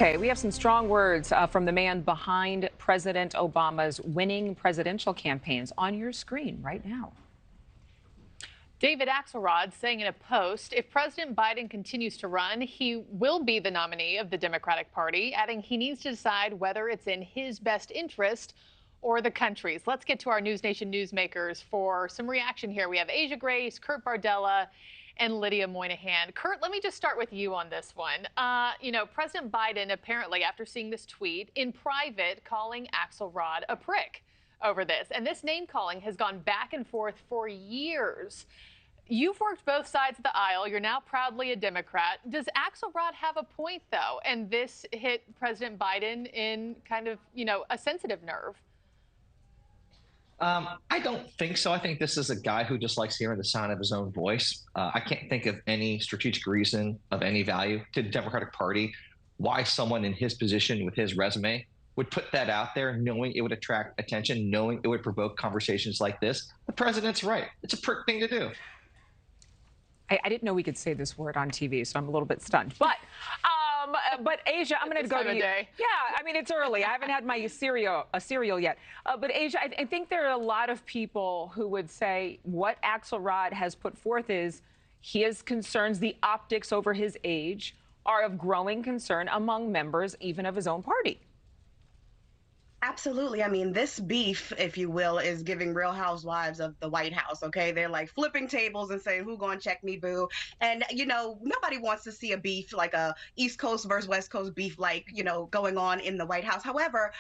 Okay, we have some strong words from the man behind President Obama's winning presidential campaigns on your screen right now. David Axelrod saying in a post, if President Biden continues to run, he will be the nominee of the Democratic Party, adding he needs to decide whether it's in his best interest or the country's. Let's get to our NewsNation newsmakers for some reaction here. We have Asia Grace, Kurt Bardella, and Lydia Moynihan. Kurt, let me just start with you on this one. President Biden apparently, after seeing this tweet, in private calling Axelrod a prick over this. And this name calling has gone back and forth for years. You've worked both sides of the aisle. You're now proudly a Democrat. Does Axelrod have a point, though? And this hit President Biden in kind of, a sensitive nerve. I don't think so. I think this is a guy who just likes hearing the sound of his own voice. I can't think of any strategic reason of any value to the Democratic Party why someone in his position with his resume would put that out there, knowing it would attract attention, knowing it would provoke conversations like this. The president's right. It's a prick thing to do. I didn't know we could say this word on TV, so I'm a little bit stunned. But Asia, I'm going to go to you. Yeah, I mean, it's early. I haven't had my cereal yet. But Asia, I think there are a lot of people who would say what Axelrod has put forth is his concerns, the optics over his age, are of growing concern among members even of his own party. Absolutely. I mean, this beef, if you will, is giving Real Housewives of the White House. OK, they're like flipping tables and saying, who going to check me, boo? And, nobody wants to see a beef like a East Coast versus West Coast beef, like, going on in the White House. However,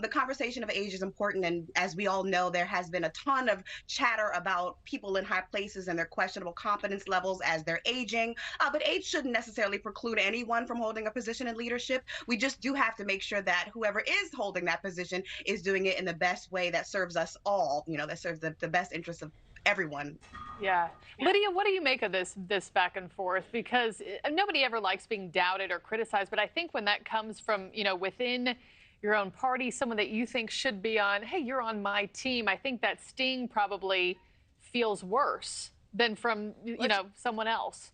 the conversation of age is important. And as we all know, there has been a ton of chatter about people in high places and their questionable competence levels as they're aging. But age shouldn't necessarily preclude anyone from holding a position in leadership. We just do have to make sure that whoever is holding that position is doing it in the best way that serves us all, that serves the best interests of everyone. Yeah. Lydia, what do you make of this back and forth? Because nobody ever likes being doubted or criticized, but I think when that comes from, within your own party, someone that you think should be on, hey, you're on my team, I think that sting probably feels worse than from, someone else.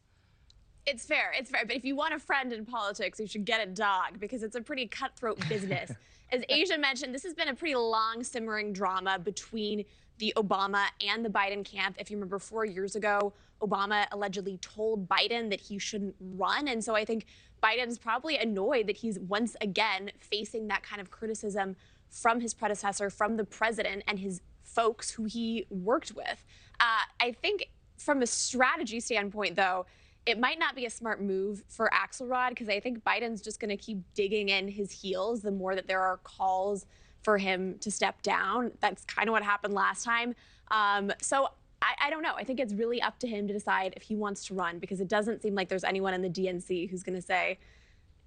It's fair. But if you want a friend in politics, you should get a dog because it's a pretty cutthroat business. As Asia mentioned, this has been a pretty long simmering drama between the Obama and the Biden camp. If you remember 4 years ago, Obama allegedly told Biden that he shouldn't run. And so I think Biden's probably annoyed that he's once again facing that kind of criticism from his predecessor, from the president and his folks who he worked with. I think from a strategy standpoint, though, it might not be a smart move for Axelrod because I think Biden's just going to keep digging in his heels the more that there are calls for him to step down. That's kind of what happened last time. So I don't know. I think it's really up to him to decide if he wants to run because it doesn't seem like there's anyone in the DNC who's going to say,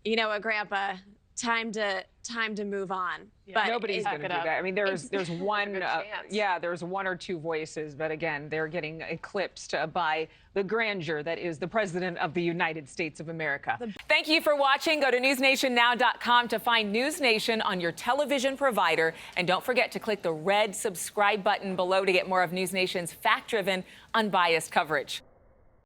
you know what, Grandpa, time to move on. Yeah. But nobody's going to do that. I mean, there's one, there's one or two voices, but again, they're getting eclipsed by the grandeur that is the President of the United States of America. Thank you for watching. Go to newsnationnow.com to find NewsNation on your television provider. And don't forget to click the red subscribe button below to get more of NewsNation's fact-driven, unbiased coverage.